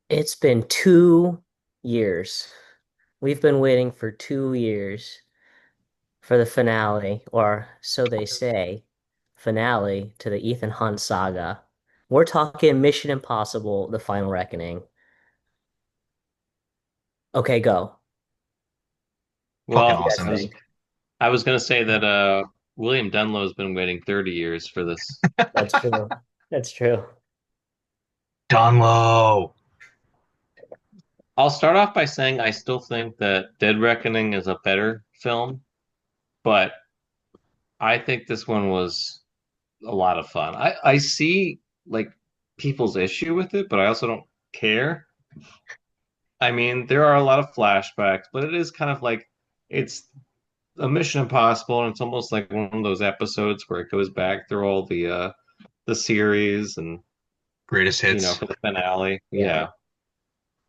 It's been 2 years. We've been waiting for 2 years for the finale, or so they say, finale to the Ethan Hunt saga. We're talking Mission Impossible: The Final Reckoning. Okay, go. Fucking What Well, do you guys awesome. think? I was gonna say that William Dunlow has been waiting 30 years for this. That's true. That's true. Dunlow. I'll start off by saying I still think that Dead Reckoning is a better film, but I think this one was a lot of fun. I see like people's issue with it, but I also don't care. I mean, there are a lot of flashbacks, but it is kind of like it's a Mission Impossible, and it's almost like one of those episodes where it goes back through all the series and Greatest hits. for the finale. Yeah. Yeah.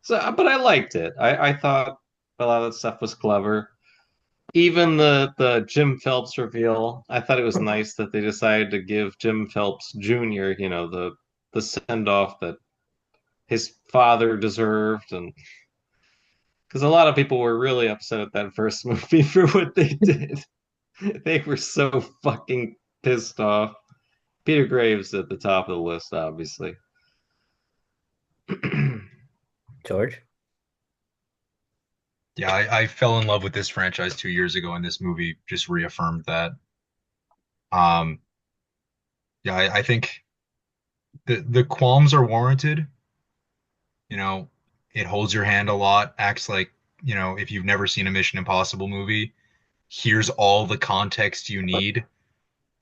So, but I liked it. I thought a lot of the stuff was clever. Even the Jim Phelps reveal, I thought it was nice that they decided to give Jim Phelps Jr., the send off that his father deserved, and because a lot of people were really upset at that first movie for what they did. They were so fucking pissed off. Peter Graves at the top of the list, obviously. George? Yeah, I fell in love with this franchise 2 years ago, and this movie just reaffirmed that. Um, yeah, I think the qualms are warranted. You know, it holds your hand a lot, acts like, if you've never seen a Mission Impossible movie, here's all the context you need,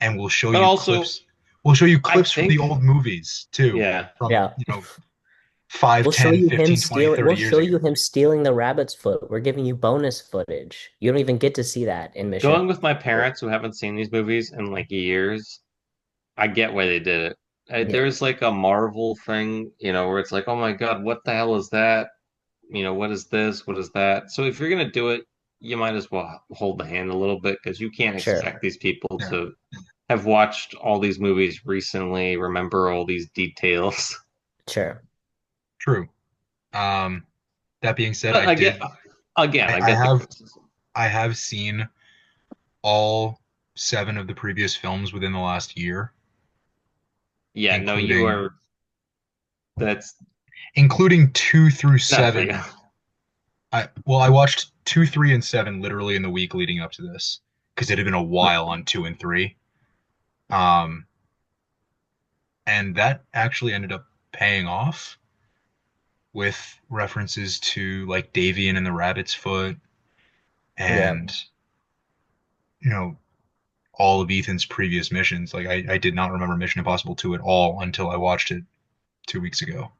and we'll show But you also, clips. We'll show you I clips from the think, old movies too, yeah. from, Yeah. 5, We'll show 10, you him 15, 20, stealing. 30 We'll years show ago. you him stealing the rabbit's foot. We're giving you bonus footage. You don't even get to see that in Mission Going with my Impossible. parents who haven't seen these movies in like years, I get why they did it. Yeah, There's like a Marvel thing, where it's like, oh my God, what the hell is that? What is this? What is that? So if you're gonna do it, you might as well hold the hand a little bit because you can't sure, expect these people Yeah, to have watched all these movies recently, remember all these details. sure. true. That being said, But again, I, I I get the have, criticism. I have seen all 7 of the previous films within the last year, Yeah, no, you including are. That's 2 through not for you. 7. I watched 2, 3, and 7 literally in the week leading up to this because it had been a while on 2 and 3. Um, and that actually ended up paying off with references to like Davian and the Rabbit's Foot Yeah. and you know all of Ethan's previous missions. Like I did not remember Mission Impossible 2 at all until I watched it 2 weeks ago.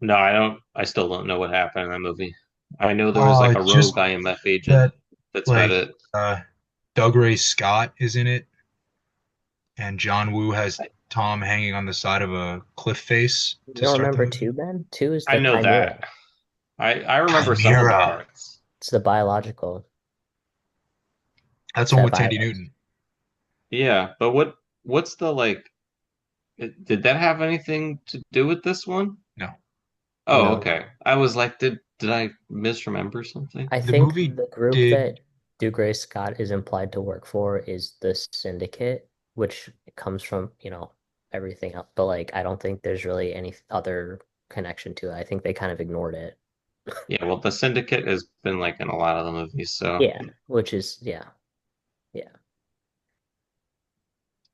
No, I don't. I still don't know what happened in that movie. I know there was Oh, like a it's rogue just IMF agent. that That's about like it. Doug Ray Scott is in it, and John Woo has I, Tom hanging on the side of a cliff face You to don't start the remember movie. two, Ben? Two is I the know chimera. that. I remember some of the Chimera. parts. It's the biological. That's It's the one that with Tandy virus. Newton. Yeah, but what's the like? Did that have anything to do with this one? No, Oh, No. okay. I was like, did I misremember something? I the think movie the group did. that Dougray Scott is implied to work for is the Syndicate, which comes from, everything else. But like, I don't think there's really any other connection to it. I think they kind of ignored it. Yeah, well, the Syndicate has been like in a lot of the movies, so Yeah, which is, yeah, yeah.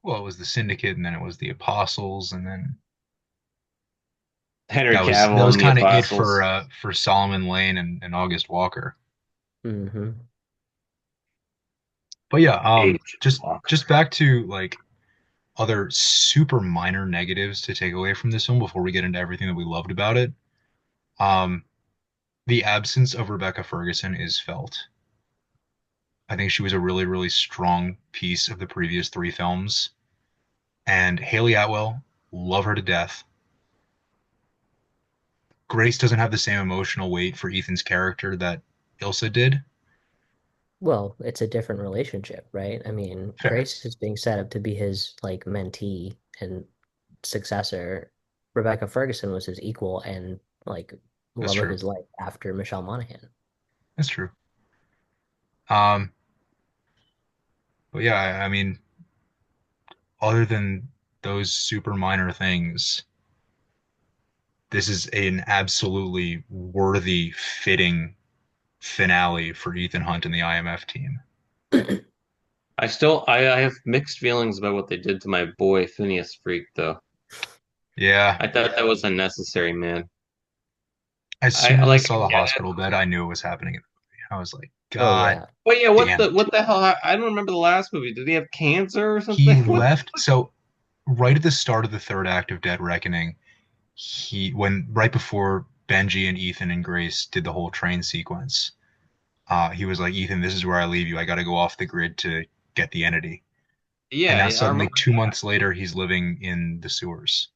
Well, it was the Syndicate, and then it was the Apostles, and then Henry that Cavill was and the kind of it Apostles. for Solomon Lane and August Walker. Hmm. But yeah, Age just Walker. back to like other super minor negatives to take away from this film before we get into everything that we loved about it. Um, the absence of Rebecca Ferguson is felt. I think she was a really, really strong piece of the previous 3 films. And Haley Atwell, love her to death. Grace doesn't have the same emotional weight for Ethan's character that Ilsa did. Well, it's a different relationship, right? I mean, Fair. Grace is being set up to be his like mentee and successor. Rebecca Ferguson was his equal and like That's love of true. his life after Michelle Monaghan. That's true. Um, but yeah, I mean, other than those super minor things, this is an absolutely worthy, fitting finale for Ethan Hunt and the IMF team. I have mixed feelings about what they did to my boy Phineas Freak though. Yeah, I thought that was unnecessary, man. as soon I as I like saw the I get it. hospital bed, I knew it was happening in the movie. I was like, Oh God yeah. But yeah, damn it. what the hell? I don't remember the last movie. Did he have cancer or He something? What? left. So right at the start of the third act of Dead Reckoning, right before Benji and Ethan and Grace did the whole train sequence, he was like, Ethan, this is where I leave you. I got to go off the grid to get the entity. And Yeah, now I suddenly, remember 2 months later, he's living in the sewers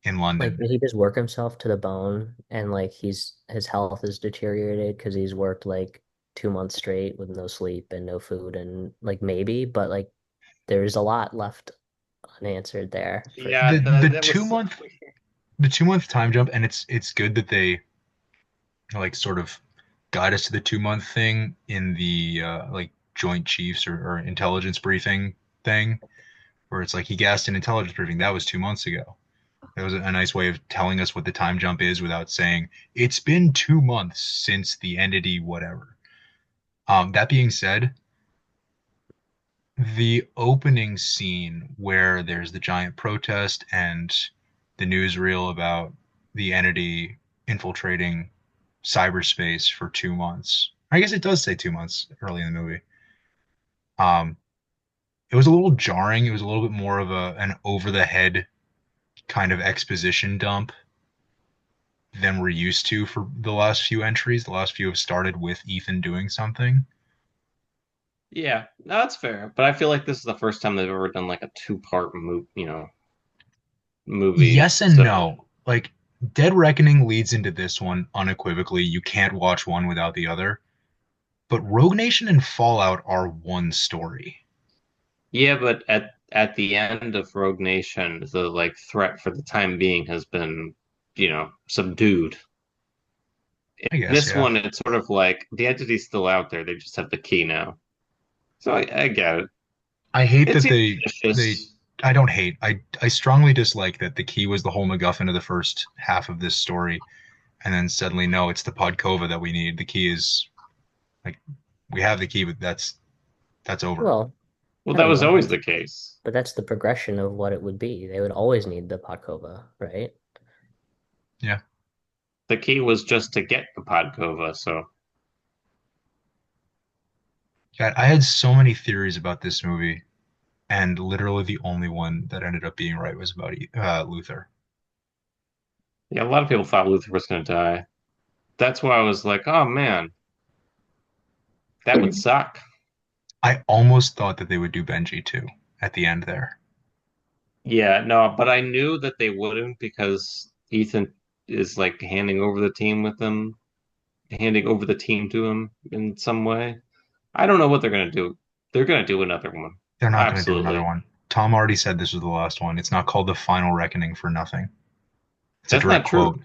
in Like London. did he just work himself to the bone and like his health is deteriorated because he's worked like 2 months straight with no sleep and no food and like maybe, but like there's a lot left unanswered there that. for Yeah, The the that two was so month weird. the 2 month time jump, and it's good that they like sort of guide us to the 2 month thing in the like Joint Chiefs or intelligence briefing thing, where it's like he gassed an intelligence briefing. That was 2 months ago. That was a nice way of telling us what the time jump is without saying it's been 2 months since the entity, whatever. That being said, the opening scene where there's the giant protest and the newsreel about the entity infiltrating cyberspace for 2 months. I guess it does say 2 months early in the movie. Um, it was a little jarring. It was a little bit more of an over the head kind of exposition dump than we're used to for the last few entries. The last few have started with Ethan doing something. Yeah, no, that's fair. But I feel like this is the first time they've ever done like a two-part movie. Yes and So no. Like Dead Reckoning leads into this one unequivocally. You can't watch one without the other. But Rogue Nation and Fallout are one story. yeah, but at the end of Rogue Nation, the like threat for the time being has been, subdued. In I guess, this yeah. one, it's sort of like the entity's still out there. They just have the key now. So I get it. I hate It that seems they vicious. I don't hate. I strongly dislike that the key was the whole MacGuffin of the first half of this story, and then suddenly no, it's the Podkova that we need. The key is like we have the key, but that's over. well, Well, I that don't was know. always the case. But that's the progression of what it would be. They would always need the Pakova, right? Yeah. The key was just to get the Podkova. So God, I had so many theories about this movie, and literally the only one that ended up being right was about Luther. yeah, a lot of people thought Luther was going to die. That's why I was like, oh man, that would suck. I almost thought that they would do Benji too at the end there. Yeah, no, but I knew that they wouldn't because Ethan is like handing over the team to him in some way. I don't know what they're gonna do. They're gonna do another one. They're not going to do another Absolutely. one. Tom already said this was the last one. It's not called The Final Reckoning for nothing. It's a That's direct not true. quote.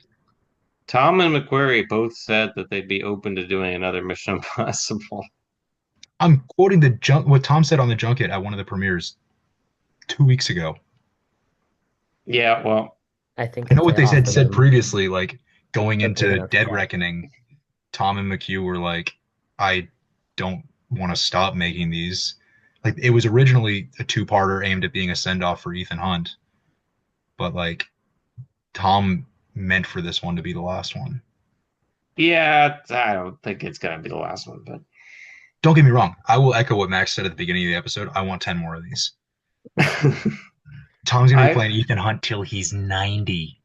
Tom and McQuarrie both said that they'd be open to doing another Mission Impossible. I'm quoting what Tom said on the junket at one of the premieres 2 weeks ago. Yeah. Yeah, well, I think I know if what they they offer said them previously, like going a big into enough Dead check. Reckoning, Tom and McHugh were like, I don't want to stop making these. Like it was originally a two-parter aimed at being a send-off for Ethan Hunt, but like Tom meant for this one to be the last one. yeah, I don't think it's gonna be the last one, but Don't get me wrong. I will echo what Max said at the beginning of the episode. I want 10 more of these. Tom's gonna be I playing Ethan Hunt till he's 90.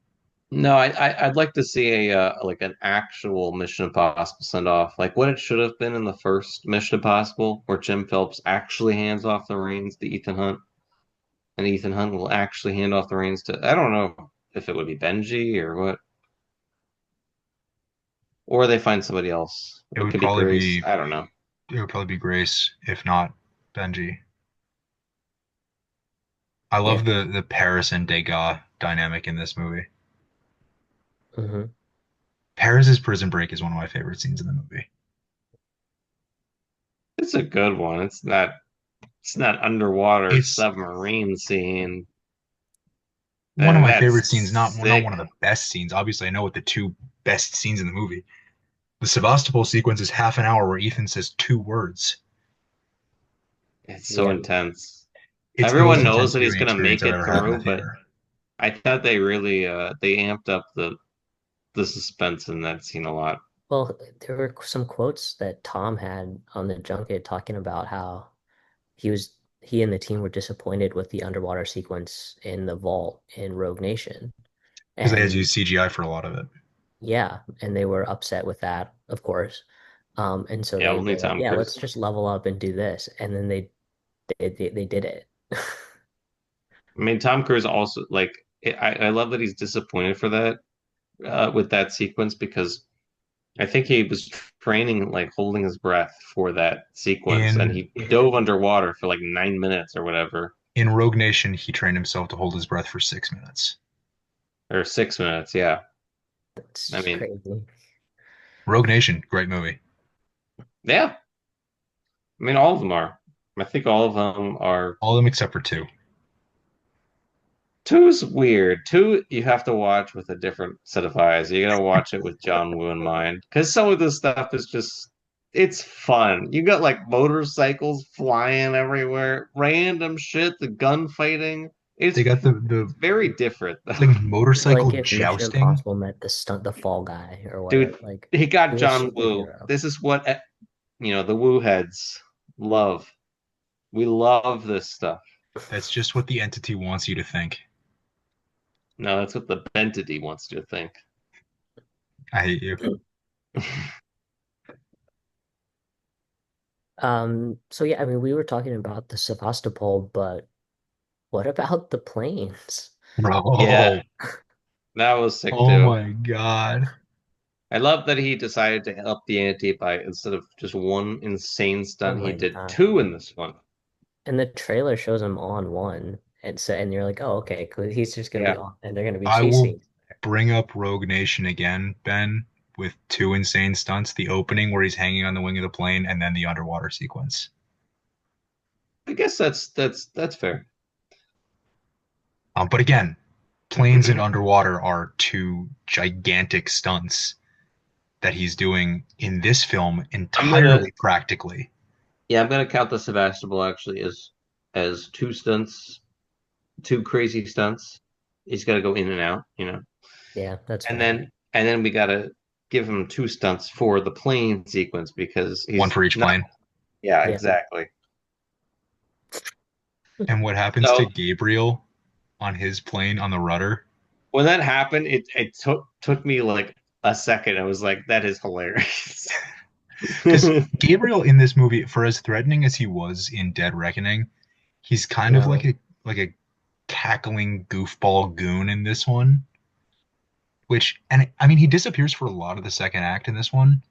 no, I'd like to see a like an actual Mission Impossible send off, like what it should have been in the first Mission Impossible, where Jim Phelps actually hands off the reins to Ethan Hunt, and Ethan Hunt will actually hand off the reins to I don't know if it would be Benji or what, or they find somebody else. It It would could be probably Grace. be I don't know. it would probably be Grace, if not Benji. I Yeah. love the Paris and Degas dynamic in this movie. Hmm. Paris's prison break is one of my favorite scenes in the movie. It's a good one. It's not underwater It's submarine scene. one of my That's favorite scenes, not sick. one of the best scenes. Obviously, I know what the two best scenes in the movie. The Sevastopol sequence is half an hour where Ethan says two words. It's so Yeah. intense. It's the most Everyone knows intense that he's viewing gonna experience make I've it ever had in the through, but theater. I thought they really they amped up the suspense in that scene a lot. Well, there were some quotes that Tom had on the junket talking about how he and the team were disappointed with the underwater sequence in the vault in Rogue Nation. Because they had to And use CGI for a lot of it. yeah, and they were upset with that, of course. And so Yeah, they only were like, Tom yeah, Cruise. let's just level up and do this. And then they did it. I mean, Tom Cruise also like I love that he's disappointed for that with that sequence because I think he was training like holding his breath for that sequence, and In he dove underwater for like 9 minutes or whatever, in Rogue Nation, he trained himself to hold his breath for 6 minutes. or 6 minutes. Yeah, It's I just mean, crazy. Rogue Nation, great movie. yeah, I mean all of them are. I think all of them are. All of them except for two. Two's weird. Two, you have to watch with a different set of eyes. You gotta watch it with John Woo in mind. Because some of this stuff is just, it's fun. You got like motorcycles flying everywhere, random shit, the gunfighting. They got It's very different though. like It's like motorcycle if Mission jousting. Impossible met the fall guy or whatever. Dude, Like he he got was John Woo. superhero. This is what, the Woo heads love. We love this stuff. That's just what the entity wants you to think. No, that's what the entity wants you to think. I hate you. So yeah, I mean, we were talking about the Sevastopol, but what about the planes? Yeah, Bro. that was sick Oh too. my God. I love that he decided to up the ante by instead of just one insane Oh stunt, he my did God. two in this one. And the trailer shows him on one, and you're like, oh, okay, 'cause he's just gonna be Yeah. on, and they're gonna be I will chasing. bring up Rogue Nation again, Ben, with two insane stunts. The opening where he's hanging on the wing of the plane and then the underwater sequence. I guess that's fair. But again, planes and underwater are two gigantic stunts that he's doing in this film I'm gonna entirely practically. I'm gonna count the Sevastopol actually as two stunts, two crazy stunts. He's gotta go in and out. Yeah, that's And fair. then we gotta give him two stunts for the plane sequence because One he's for each not. plane. Yeah, Yeah. exactly. And what happens to So Gabriel on his plane on the rudder? when that happened, it took me like a second. I was like, that is hilarious. Because Gabriel in this movie, for as threatening as he was in Dead Reckoning, he's kind of No. like a cackling goofball goon in this one. Which, and I mean, he disappears for a lot of the second act in this one.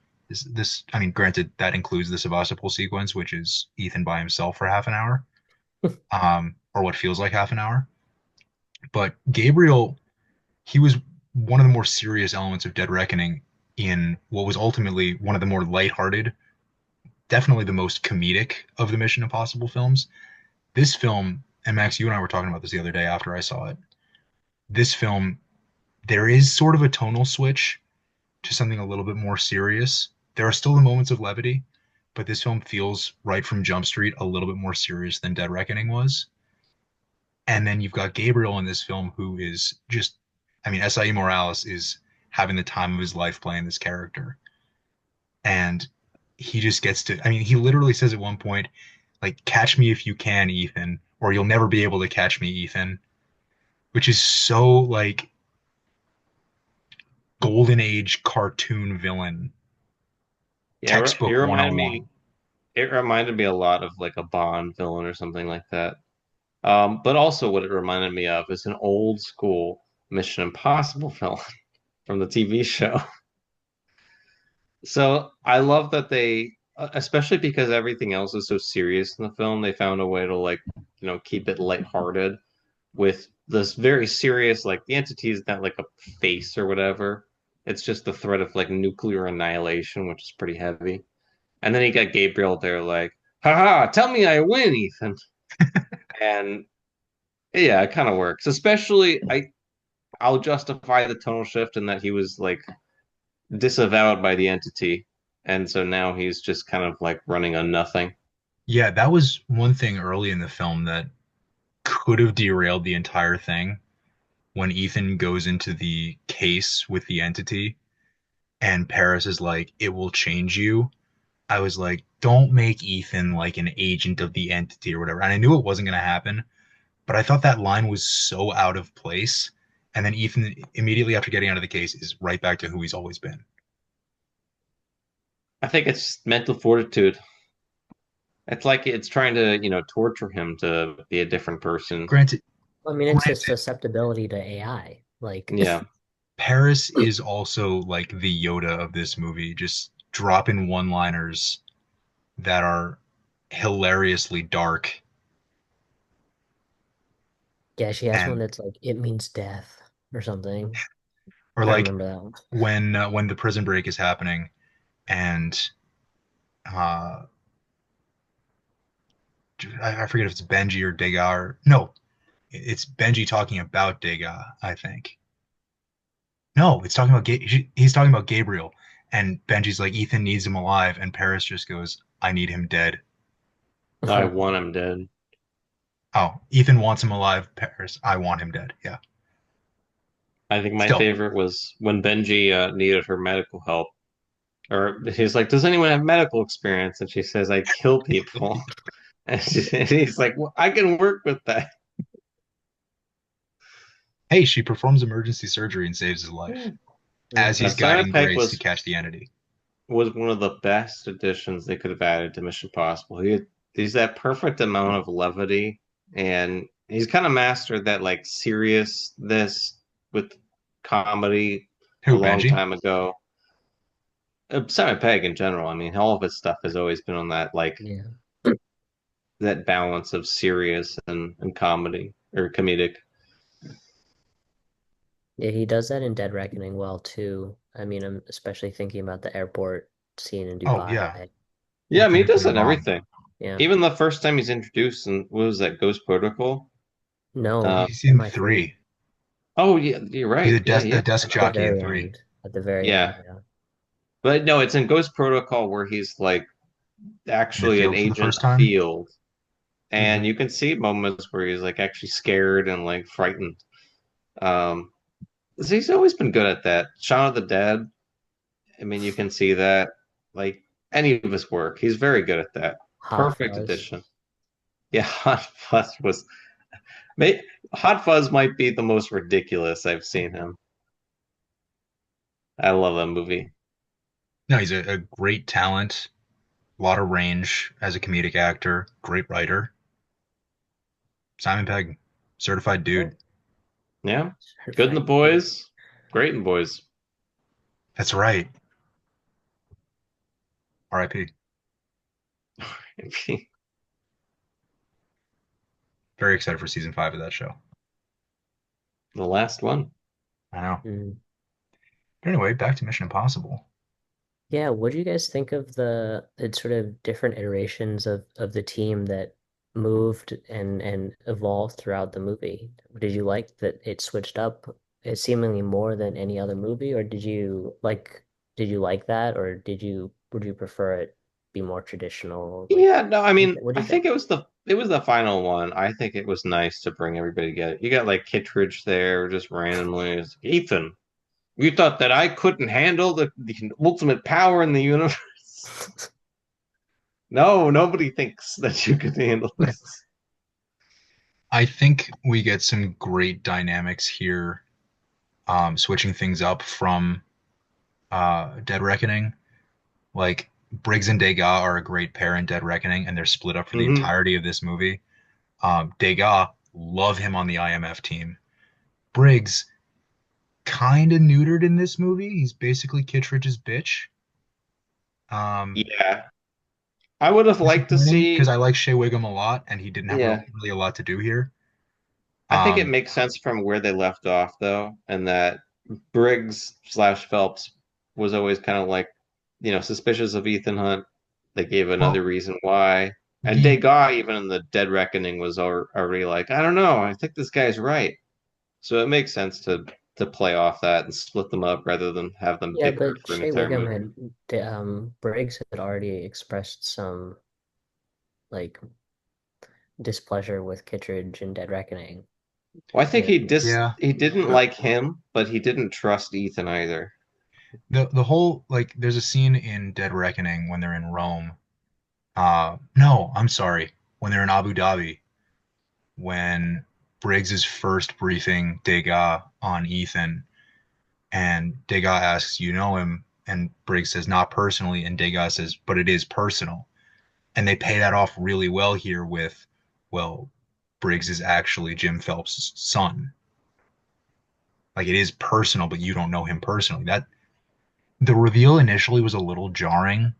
I mean, granted, that includes the Sevastopol sequence, which is Ethan by himself for half an hour, or what feels like half an hour. But Gabriel, he was one of the more serious elements of Dead Reckoning in what was ultimately one of the more lighthearted, definitely the most comedic of the Mission Impossible films. This film, and Max, you and I were talking about this the other day after I saw it. This film, there is sort of a tonal switch to something a little bit more serious. There are still the moments of levity, but this film feels right from Jump Street a little bit more serious than Dead Reckoning was. And then you've got Gabriel in this film who is just, I mean, SIE Morales is having the time of his life playing this character. And he just gets to, I mean, he literally says at one point, like, catch me if you can, Ethan, or you'll never be able to catch me, Ethan, which is so like golden age cartoon villain, Yeah, textbook 101. it reminded me a lot of like a Bond villain or something like that. But also what it reminded me of is an old school Mission Impossible villain from the TV show. So I love that they, especially because everything else is so serious in the film, they found a way to like, keep it lighthearted with this very serious, like the entity is not like a face or whatever. It's just the threat of like nuclear annihilation, which is pretty heavy. And then you got Gabriel there, like, haha, tell me I win, Ethan. And yeah, it kind of works. Especially, I'll justify the tonal shift in that he was like disavowed by the entity, and so now he's just kind of like running on nothing. Yeah, that was one thing early in the film that could have derailed the entire thing when Ethan goes into the case with the entity and Paris is like, it will change you. I was like, don't make Ethan like an agent of the entity or whatever. And I knew it wasn't going to happen, but I thought that line was so out of place. And then Ethan, immediately after getting out of the case, is right back to who he's always been. I think it's mental fortitude. It's like it's trying to, torture him to be a different person. Granted, I mean, it's his granted, susceptibility to AI. Like, Yeah. Paris is also like the Yoda of this movie, just dropping one-liners that are hilariously dark. yeah, she has one And that's like, it means death or something. or I like remember that one. when the prison break is happening and uh I forget if it's Benji or Degas or no, it's Benji talking about Degas, I think. No, it's talking about he's talking about Gabriel, and Benji's like Ethan needs him alive, and Paris just goes, "I need him dead." I want him dead. Oh, Ethan wants him alive. Paris, I want him dead. Yeah, I think my still, favorite was when Benji needed her medical help. Or he's like, does anyone have medical experience? And she says, I kill people. And he's like, well, I can work with that. hey, she performs emergency surgery and saves his life as Mhm. he's Simon guiding Pegg Grace to catch the entity. was one of the best additions they could have added to Mission Possible. He's that perfect amount of levity, and he's kind of mastered that like seriousness with comedy a Who, long Benji? time ago. Simon Pegg in general, I mean, all of his stuff has always been on that like Yeah. that balance of serious and comedy or comedic. Yeah, he does that in Dead Reckoning well too. I mean, I'm especially thinking about the airport scene in Oh yeah, Dubai. Yeah, I what mean, could he have does gone that in wrong? everything. Yeah. Even the first time he's introduced, and what was that, Ghost Protocol? No, Uh, He's in MI3 3. oh yeah, you're He's right. Yeah, a yeah, desk at the jockey in very 3. end. At the very end, yeah. yeah. But no, it's in Ghost Protocol where he's like In the actually an field for the agent first time. field, and Hmm. you can see moments where he's like actually scared and like frightened. Um, so he's always been good at that. Shaun of the Dead. I mean, you can see that like any of his work, he's very good at that. Hot Perfect Fuzz. addition. Yeah, may, Hot Fuzz might be the most ridiculous I've seen him. I love that movie. No, he's a great talent, a lot of range as a comedic actor, great writer. Simon Pegg, certified Yeah. dude. Yeah, good in the Certified dude. boys, great in boys. That's right. R.I.P. Very excited for season 5 of that show. The last one. I know. Mm. But anyway, back to Mission Impossible. Yeah, what do you guys think of the sort of different iterations of the team that moved and evolved throughout the movie? Did you like that it switched up seemingly more than any other movie, or did you like that, or would you prefer it be more traditional? Like, Yeah, no, I mean, what do I you think? think it was the final one. I think it was nice to bring everybody together. You got like Kittredge there just randomly. It's like, Ethan, you thought that I couldn't handle the ultimate power in the universe? No, nobody thinks that you could handle this. I think we get some great dynamics here, switching things up from Dead Reckoning. Like Briggs and Degas are a great pair in Dead Reckoning, and they're split up for the Hmm. entirety of this movie. Degas, love him on the IMF team. Briggs, kind of neutered in this movie. He's basically Kittredge's bitch. Um, Yeah, I would have liked to disappointing because see. I like Shea Wiggum a lot, and he didn't have Yeah, really a lot to do here. I think it Um, makes sense from where they left off, though, and that. Briggs slash Phelps was always kind of like, suspicious of Ethan Hunt. They gave another Well, reason why. And ye Degas, even in the Dead Reckoning, was already like, I don't know, I think this guy's right. So it makes sense to play off that and split them up rather than have them Yeah, bicker but for an Shea entire Wiggum movie. had Briggs had already expressed some like displeasure with Kittredge and Dead Reckoning. Well, I think You know, yeah. he didn't The, like him, but he didn't trust Ethan either. the whole like there's a scene in Dead Reckoning when they're in Rome. No, I'm sorry. When they're in Abu Dhabi, when Briggs is first briefing Degas on Ethan, and Degas asks, "You know him?" And Briggs says, "Not personally," and Degas says, "But it is personal." And they pay that off really well here with, well, Briggs is actually Jim Phelps' son. Like it is personal, but you don't know him personally. That the reveal initially was a little jarring,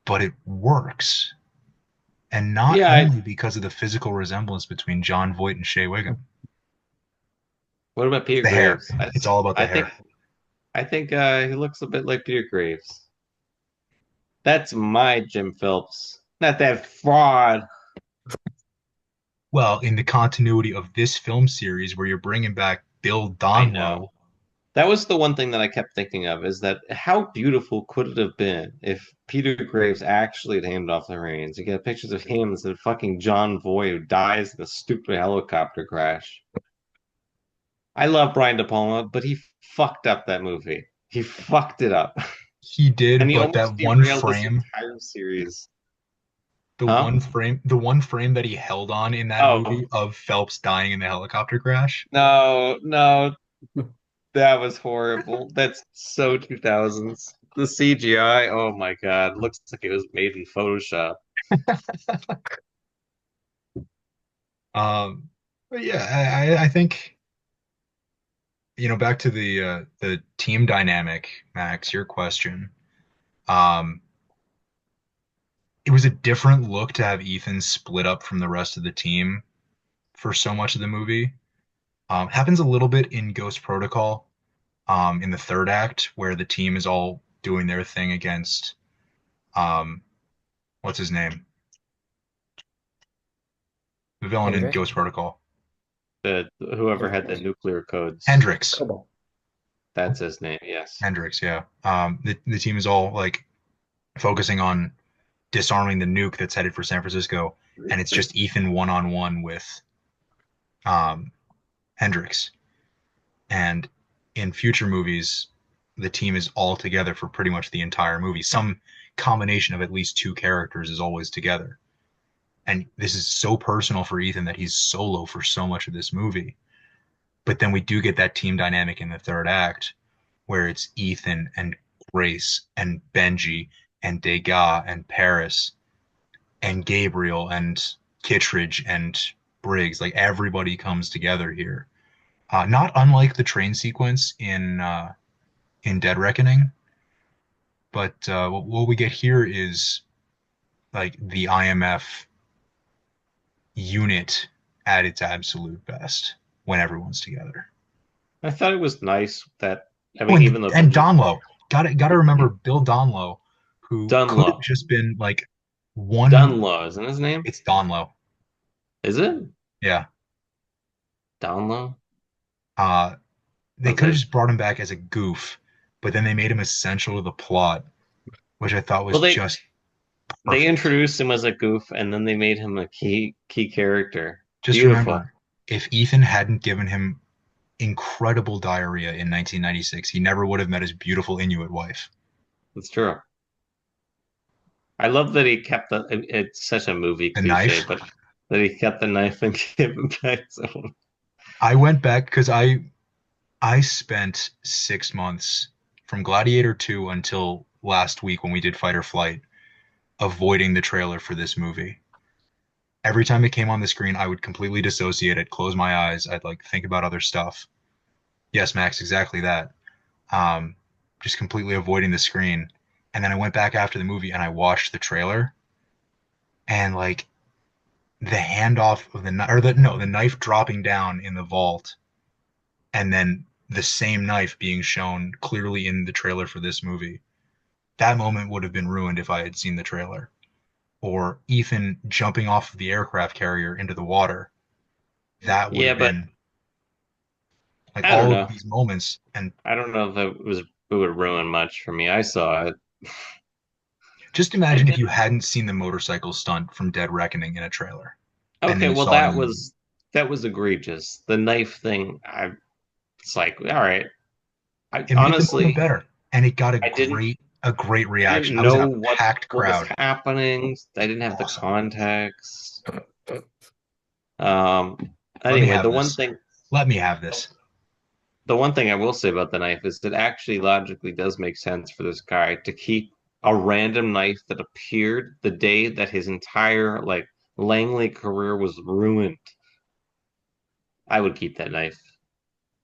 but it works. And not Yeah, only because of the physical resemblance between John Voight and Shea Wiggum. what about It's Peter the hair. Graves? It's all about the I hair. think he looks a bit like Peter Graves. That's my Jim Phelps, not that fraud. Well, in the continuity of this film series where you're bringing back Bill I know. Donloe, That was the one thing that I kept thinking of is that how beautiful could it have been if Peter Graves actually had handed off the reins? You get pictures of him instead of fucking John Voight who dies in a stupid helicopter crash. I love Brian De Palma, but he fucked up that movie. He fucked it up. he And did, he but almost that one derailed this frame, entire series. the Huh? one frame, the one frame that he held on in that Oh, movie of Phelps dying in the helicopter crash, no, no, that was horrible. That's so 2000s. The CGI, oh my God, looks like it was made in Photoshop. but yeah, I think back to the team dynamic, Max, your question. Um, it was a different look to have Ethan split up from the rest of the team for so much of the movie. Happens a little bit in Ghost Protocol, in the third act, where the team is all doing their thing against um, what's his name, the villain in Hendrick, Ghost Protocol, The whoever had the Hendrix, nuclear codes, Hendrix. Cobalt. that's his name. Yes. Hendrix, yeah. The team is all like focusing on disarming the nuke that's headed for San Francisco, and it's just Ethan one on one with um, Hendrix. And in future movies, the team is all together for pretty much the entire movie. Some combination of at least two characters is always together. And this is so personal for Ethan that he's solo for so much of this movie. But then we do get that team dynamic in the third act where it's Ethan and Grace and Benji and Degas and Paris and Gabriel and Kittredge and Briggs. Like everybody comes together here. Not unlike the train sequence in Dead Reckoning, but what we get here is like the IMF unit at its absolute best when everyone's together. I thought it was nice that I Oh, mean, even though and Benji Donlow, got to remember Bill Donlow, who could have Dunlow, just been like one. Dunlow isn't his name? It's Donlow, Is it yeah. Dunlow? Uh, they could have Okay. just brought him back as a goof, but then they made him essential to the plot, which I thought was Well, just they perfect. introduced him as a goof, and then they made him a key character. Just Beautiful. remember, if Ethan hadn't given him incredible diarrhea in 1996, he never would have met his beautiful Inuit wife. That's true. I love that he kept it's such a movie The cliche, knife. but that he kept the knife and gave it back to him. I went back because I spent 6 months from Gladiator 2 until last week when we did Fight or Flight avoiding the trailer for this movie. Every time it came on the screen, I would completely dissociate it, close my eyes. I'd like think about other stuff. Yes, Max, exactly that. Um, just completely avoiding the screen. And then I went back after the movie and I watched the trailer and like the handoff of the knife or the no, the knife dropping down in the vault and then the same knife being shown clearly in the trailer for this movie, that moment would have been ruined if I had seen the trailer. Or Ethan jumping off of the aircraft carrier into the water, that would Yeah, have but been like I don't all of know. these moments. And I don't know if it would ruin much for me. I saw it. just I imagine if you didn't. hadn't seen the motorcycle stunt from Dead Reckoning in a trailer, and then Okay, you well saw it in the movie. that was egregious. The knife thing, it's like, all right. I It made the moment honestly, better, and it got I didn't a great I reaction. didn't I was in know a packed what was crowd. happening. I didn't have the Awesome. context. Um, Let me anyway, have this. Let me have this. the one thing I will say about the knife is it actually logically does make sense for this guy to keep a random knife that appeared the day that his entire like Langley career was ruined. I would keep that knife.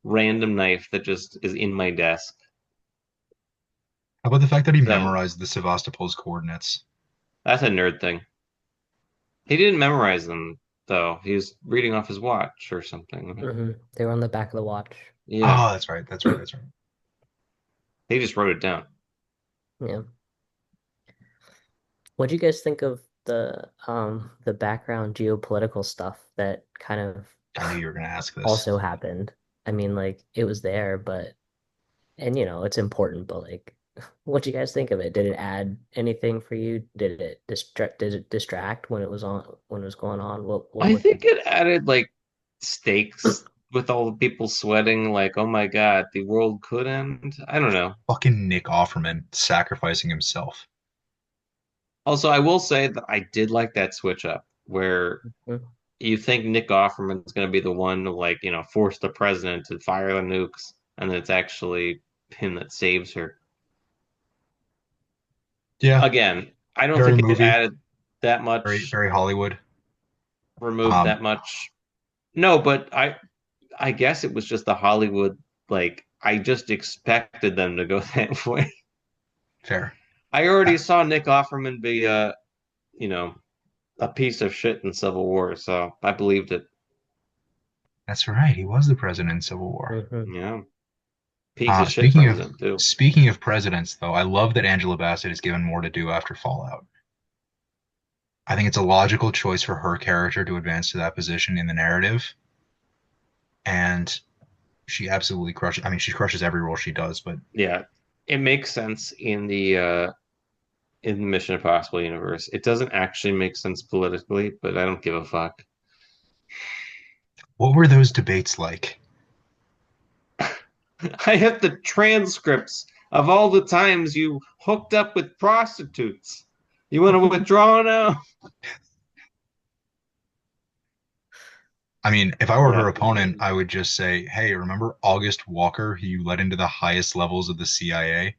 Random knife that just is in my desk. How about the fact that he So memorized the Sevastopol's coordinates? that's a nerd thing. He didn't memorize them though. He was reading off his watch or something. They were on the back of the watch. Yeah, Oh, that's right. That's right. That's right. he just wrote it down. Yeah. What do you guys think of the background geopolitical stuff that kind of I knew you were going to ask this. also happened? I mean, like it was there, but and it's important, but like what do you guys think of it? Did it add anything for you? Did it distract when it was on when it was going on? What I would you think it added like stakes with all the people sweating, like, oh my God, the world could end. I don't know. Fucking Nick Offerman sacrificing himself. Also, I will say that I did like that switch up where Hmm. you think Nick Offerman's going to be the one to, like, force the president to fire the nukes, and then it's actually him that saves her. Yeah, Again, I don't very think it movie, added that very much, very Hollywood. removed Um, that much. No, but I guess it was just the Hollywood, like, I just expected them to go that way. fair. I already saw Nick Offerman be you know, a piece of shit in Civil War, so I believed it. That's right. He was the president in Civil War. hmm Yeah. Piece of shit Speaking of president too. presidents, though, I love that Angela Bassett is given more to do after Fallout. I think it's a logical choice for her character to advance to that position in the narrative, and she absolutely crushes. I mean, she crushes every role she does, but Yeah. It makes sense in the Mission Impossible universe. It doesn't actually make sense politically, but I don't give a fuck. what were those debates like? I have the transcripts of all the times you hooked up with prostitutes. You want to withdraw now? I mean, if I were Yeah. her opponent, I would just say, "Hey, remember August Walker, who you led into the highest levels of the CIA?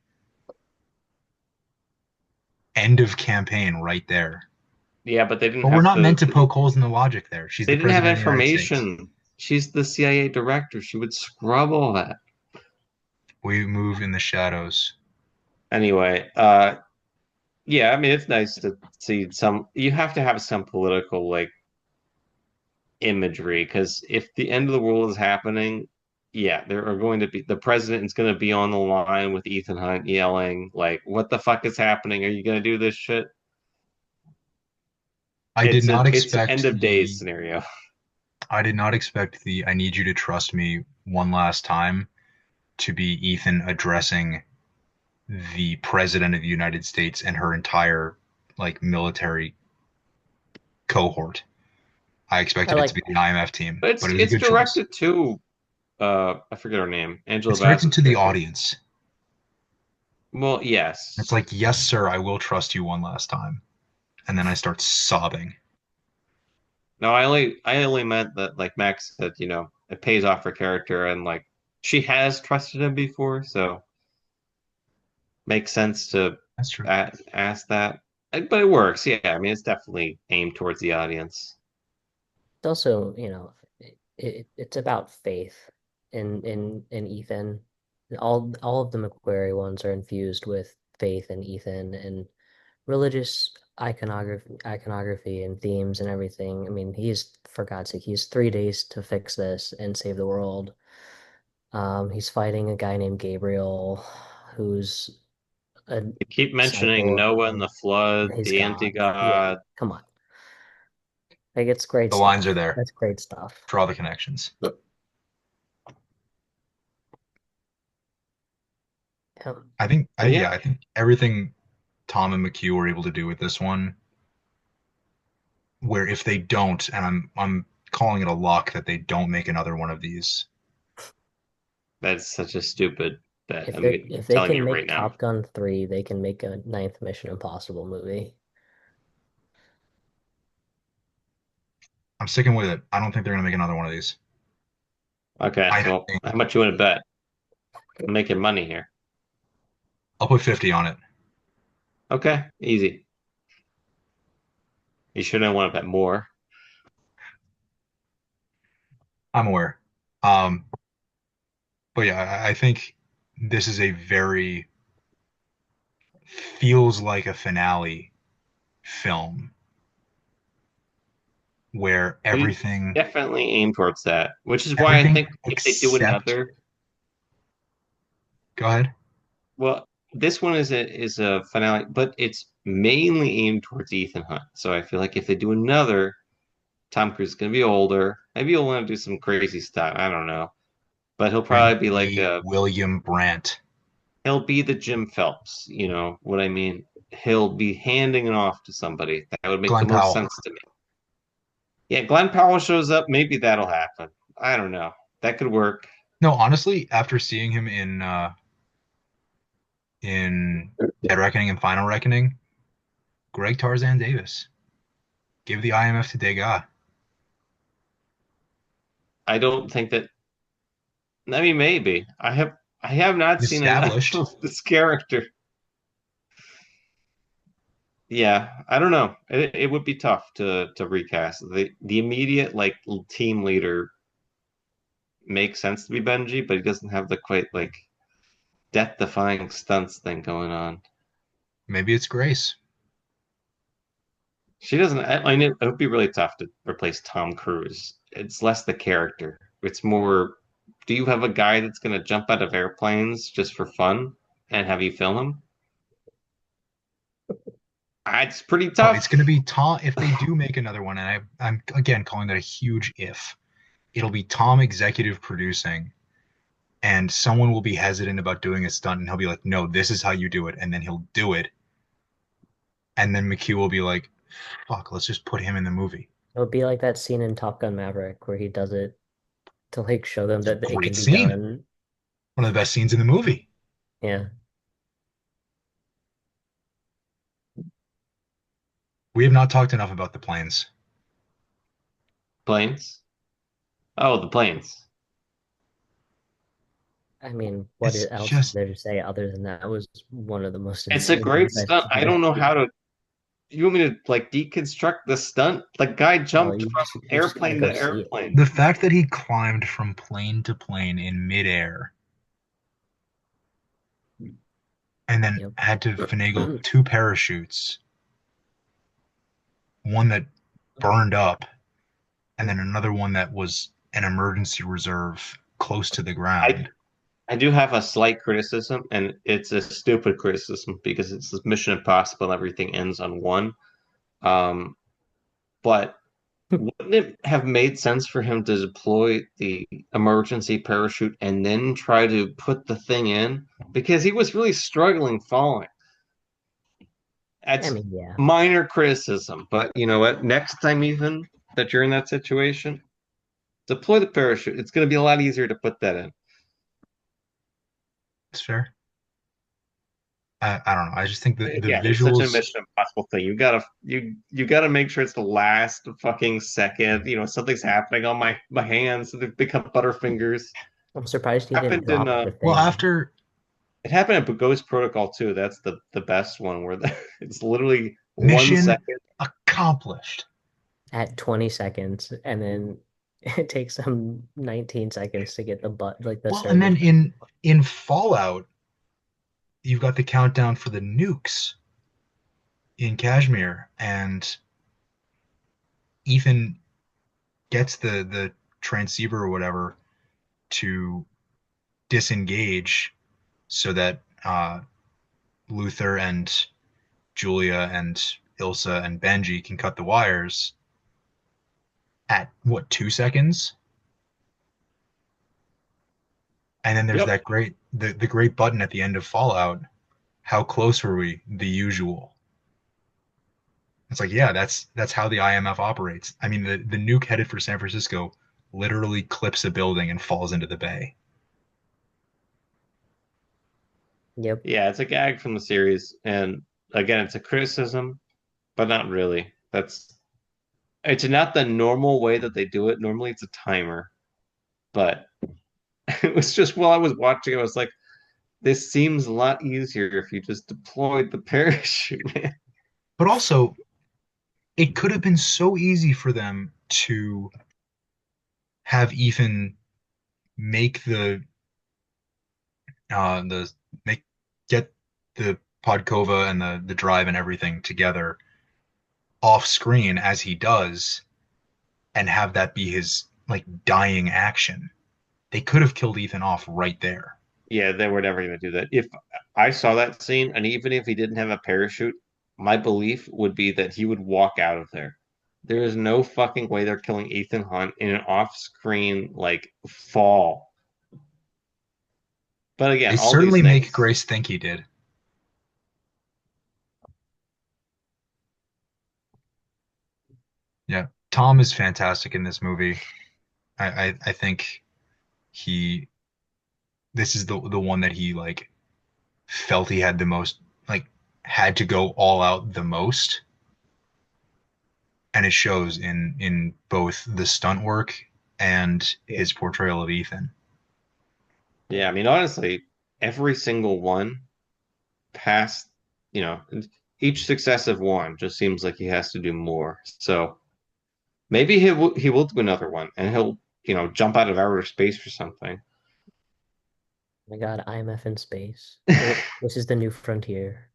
End of campaign right there." Yeah, but But we're not meant to poke holes in the logic there. She's they the didn't have president of the United States. information. She's the CIA director. She would scrub all that. We move in the shadows. Anyway, yeah, I mean it's nice to see some you have to have some political like imagery because if the end of the world is happening, yeah, there are going to be the president is going to be on the line with Ethan Hunt yelling like, "What the fuck is happening? Are you going to do this shit?" I did not It's end expect of days the scenario. I did not expect the I need you to trust me one last time to be Ethan addressing the president of the United States and her entire like military cohort. I I expected it to like be the IMF team, But but it was a it's good choice. directed to I forget her name, Angela It's directed Bassett's to the character. audience. Well, It's yes. like, yes, sir, I will trust you one last time. And then I start sobbing. No, I only meant that like Max said, it pays off her character and like she has trusted him before, so makes sense to That's true. ask that. But it works. Yeah, I mean it's definitely aimed towards the audience. it's also, it's about faith in Ethan. All of the McQuarrie ones are infused with faith in Ethan and religious iconography and themes and everything. I mean, for God's sake, he's 3 days to fix this and save the world. He's fighting a guy named Gabriel, who's a You keep mentioning disciple Noah and of the flood, his the god. Yeah, anti-god. come on. Like it's great The lines are stuff. there. That's great stuff. Draw the connections. Um, But yeah, I think everything Tom and McHugh were able to do with this one, where if they don't, and I'm calling it a lock that they don't make another one of these. that's such a stupid bet. if they I'm if they telling can you make right now. Top Gun 3, they can make a ninth Mission Impossible movie. I'm sticking with it. I don't think they're gonna make another one of these. Okay, I well, think how much you want to bet? I'm making money here. I'll put 50 on it. Okay, easy. You shouldn't want to bet more. I'm aware. But yeah, I think this is a very feels like a finale film where We everything definitely aim towards that, which is why I everything think if they do except another, go ahead. well, this one is a finale, but it's mainly aimed towards Ethan Hunt. So I feel like if they do another, Tom Cruise is gonna be older. Maybe he'll want to do some crazy stuff. I don't know, but he'll Gonna probably be like be William Brandt, he'll be the Jim Phelps. You know what I mean? He'll be handing it off to somebody. That would make the Glenn most Powell. sense to me. Yeah, Glenn Powell shows up. Maybe that'll happen. I don't know. That could work. No, honestly, after seeing him in Dead Reckoning and Final Reckoning, Greg Tarzan Davis. Give the IMF to Degas. I don't think that. I mean, maybe I have not seen enough Established. of this character. Yeah, I don't know. It would be tough to recast. The immediate like team leader makes sense to be Benji, but he doesn't have the quite like death-defying stunts thing going on. Maybe it's Grace. She doesn't. I mean, it would be really tough to replace Tom Cruise. It's less the character. It's more, do you have a guy that's going to jump out of airplanes just for fun and have you film him? It's pretty No, it's tough. going to be Tom if they do make another one, and I'm again calling that a huge if. It'll be Tom executive producing, and someone will be hesitant about doing a stunt, and he'll be like, "No, this is how you do it," and then he'll do it, and then McHugh will be like, "Fuck, let's just put him in the movie." It would be like that scene in Top Gun Maverick where he does it to like show them It's that a it great can be scene, done. one of the best scenes in the movie. Yeah. We have not talked enough about the planes. Planes? Oh, the planes. I mean, It's else is just there to say other than that was one of the most It's a insane great things I've stunt. I seen. don't know how to. You want me to like deconstruct the stunt? The guy Oh, jumped from you just gotta airplane go to see it. airplane. the fact that he climbed from plane to plane in midair and then Yep. had to finagle two parachutes, one that burned up, and then another one that was an emergency reserve close to the I ground. I do have a slight criticism, and it's a stupid criticism because it's this Mission Impossible and everything ends on one. Um, but wouldn't it have made sense for him to deploy the emergency parachute and then try to put the thing in? Because he was really struggling falling. I That's mean, yeah. minor criticism, but you know what? Next time, even that you're in that situation, deploy the parachute. It's going to be a lot easier to put that in. It's fair. I don't know. I just think that the Yeah, it's such a visuals. Mission Impossible thing. You gotta make sure it's the last fucking second. You know, something's happening on my hands. They become butterfingers. I'm surprised he didn't Happened in drop the Well, thing after it happened in Ghost Protocol too. That's the best one where it's literally 1 second. mission accomplished. at 20 seconds, and then it takes him 19 seconds to get the like the Well, and surge. then in Fallout, you've got the countdown for the nukes in Kashmir, and Ethan gets the transceiver or whatever to disengage so that Luther and Julia and Ilsa and Benji can cut the wires at what, 2 seconds? And then there's Yep. that the great button at the end of Fallout. How close were we? The usual. It's like, yeah, that's how the IMF operates. I mean, the nuke headed for San Francisco literally clips a building and falls into the bay. Yep. Yeah, it's a gag from the series, and again, it's a criticism, but not really. That's it's not the normal way that they do it. Normally, it's a timer, but it was just while I was watching, I was like, this seems a lot easier if you just deployed the parachute, man. But also, it could have been so easy for them to have Ethan make the make get the Podkova and the drive and everything together off screen as he does and have that be his like dying action. They could have killed Ethan off right there. Yeah, they were never going to do that. If I saw that scene, and even if he didn't have a parachute, my belief would be that he would walk out of there. There is no fucking way they're killing Ethan Hunt in an off-screen like fall. But They again, all these certainly make things. Grace think he did. Yeah. Tom is fantastic in this movie. I think he this is the one that he like felt he had the most like had to go all out the most, and it shows in both the stunt work and Yeah. his portrayal of Ethan. Yeah, I mean, honestly, every single one past, you know, each successive one just seems like he has to do more. So maybe he will do another one, and he'll jump out of outer space or something. Oh my God, IMF in space. This is the new frontier.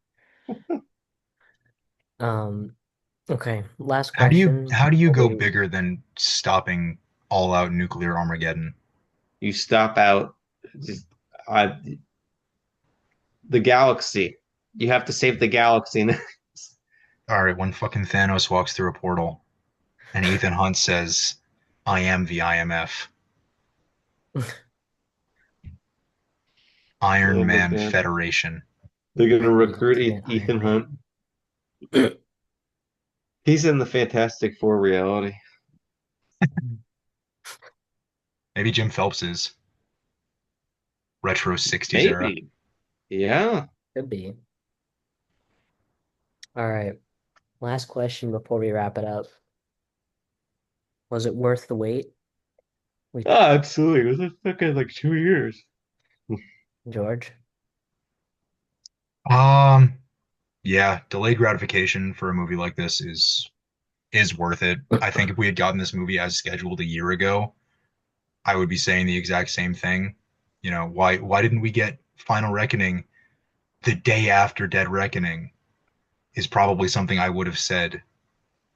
Um, okay, last question How do you before go we bigger than stopping all out nuclear Armageddon? You stop out just, uh, the galaxy. You have to save the galaxy. All right, when fucking Thanos walks through a portal and Ethan Hunt says, "I am the IMF, Oh Iron my Man God. Federation." They're gonna the recruit ultimate Ethan Iron Man. Hunt. He's in the Fantastic Four reality. Maybe Jim Phelps is retro 60s era. Maybe. Yeah. Could be. All right, last question before we wrap it up. Was it worth the wait? We, Oh, absolutely. It was a fucking like 2 years. George? Um, yeah, delayed gratification for a movie like this is worth it. I think if we had gotten this movie as scheduled a year ago, I would be saying the exact same thing. You know, why didn't we get Final Reckoning the day after Dead Reckoning is probably something I would have said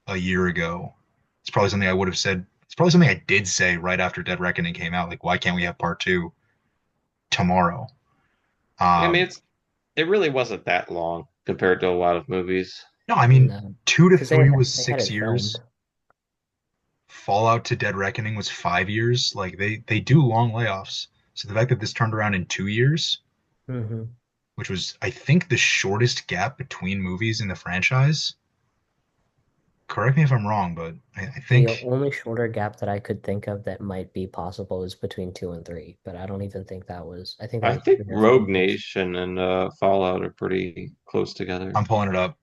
a year ago. It's probably something I would have said. It's probably something I did say right after Dead Reckoning came out. Like, why can't we have part two tomorrow? I mean, Um, it really wasn't that long compared to a lot of movies. no, I mean, No, 2 to 3 was they had six it filmed. years. Fallout to Dead Reckoning was 5 years. Like they do long layoffs. So the fact that this turned around in 2 years, Hmm. which was I think the shortest gap between movies in the franchise. Correct me if I'm wrong, but I The think only shorter gap that I could think of that might be possible is between two and three, but I don't even think that was. I think that I was think 3 or 4 Rogue years. Nation and Fallout are pretty close together, I'm pulling it up.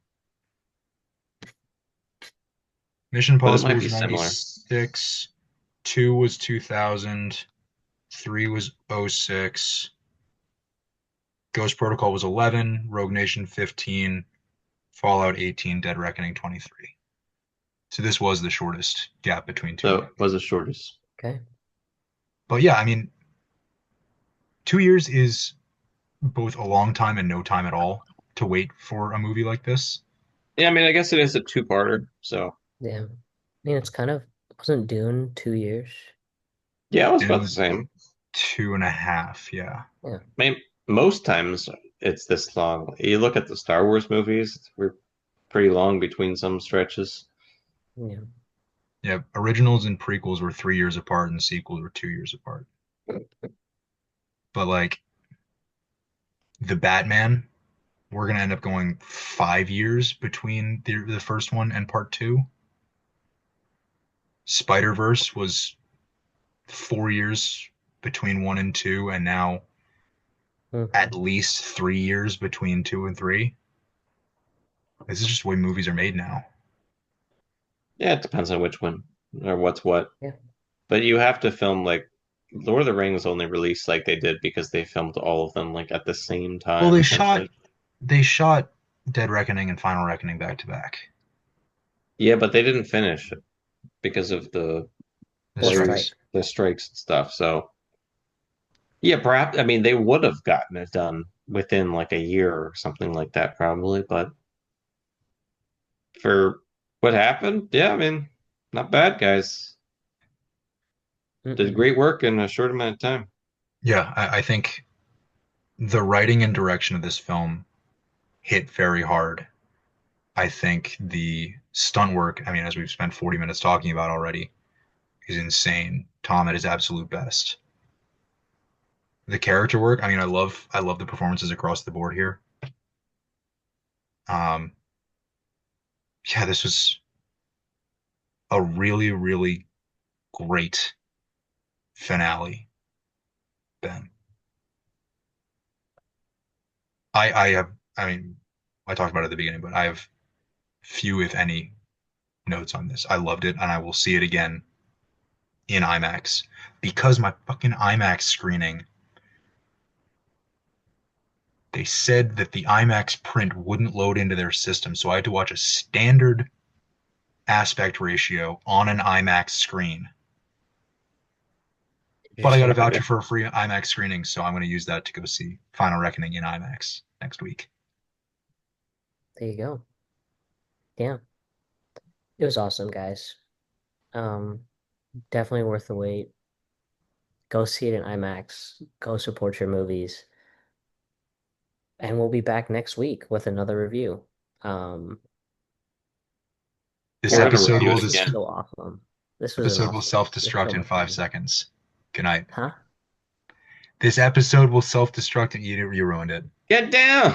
Mission but it Impossible might be was similar. 96, 2 was 2000, 3 was '06, Ghost Protocol was 11, Rogue Nation 15, Fallout 18, Dead Reckoning 23. So this was the shortest gap between two So it movies. was the shortest. Okay. But yeah, I mean, 2 years is both a long time and no time at all to wait for a movie like this. Yeah, I mean, I guess it is a two-parter. So Yeah. I mean, it's kind of, wasn't Dune 2 years? yeah, it was Dune about the was same. 2.5. Yeah. Yeah, I mean, most times it's this long. You look at the Star Wars movies, we're pretty long between some stretches. yeah. Yeah. Originals and prequels were 3 years apart, and sequels were 2 years apart. But like the Batman, we're gonna end up going 5 years between the first one and part two. Spider-Verse was 4 years between one and two, and now Hmm. at least 3 years between two and three. This is just the way movies are made now. Yeah, it depends on which one or what's what. Yeah. But you have to film like Lord of the Rings only released like they did because they filmed all of them like at the same Well, time, they shot essentially. they shot Dead Reckoning and Final Reckoning back to back. Yeah, but they didn't finish it because of The The strikes. strike. the strikes and stuff. So yeah, perhaps I mean they would have gotten it done within like a year or something like that, probably. But for what happened, yeah, I mean, not bad, guys. Did Mm-mm. great work in a short amount of time. Yeah, I think the writing and direction of this film hit very hard. I think the stunt work, I mean, as we've spent 40 minutes talking about already, is insane. Tom at his absolute best. The character work, I mean, I love the performances across the board here. Um, yeah, this was a really, really great finale, Ben. I have, I mean, I talked about it at the beginning, but I have few, if any, notes on this. I loved it, and I will see it again in IMAX because my fucking IMAX screening, they said that the IMAX print wouldn't load into their system, so I had to watch a standard aspect ratio on an IMAX screen. But I got a voucher for a free IMAX screening, so I'm going to use that to go see Final Reckoning in IMAX next week. There you go. Yeah, it was awesome, guys. Um, Definitely worth the wait. Go see it in IMAX. Go support your movies. And we'll be back next week with another review. Um, This We're yeah, gonna episode review will it this was just again. so awesome. This was an episode will awesome. This was self-destruct so in much 5 fun. seconds. Good night. Huh? This episode will self-destruct and you ruined it. Get down.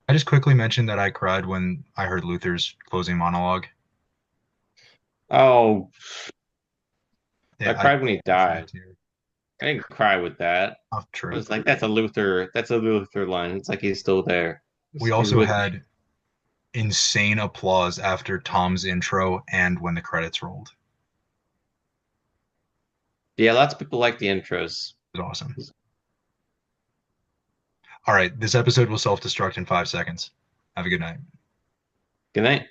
I just quickly mentioned that I cried when I heard Luther's closing monologue. Oh, I Yeah, cried when he I shed a died. tear. I didn't cry with that. Oh, I true. was like, that's a Luther. That's a Luther line. It's like he's still there. We He's also with me. had insane applause after Tom's intro and when the credits rolled. Yeah, lots of people like the intros. It was awesome. All right, this episode will self-destruct in 5 seconds. Have a good night. Good night.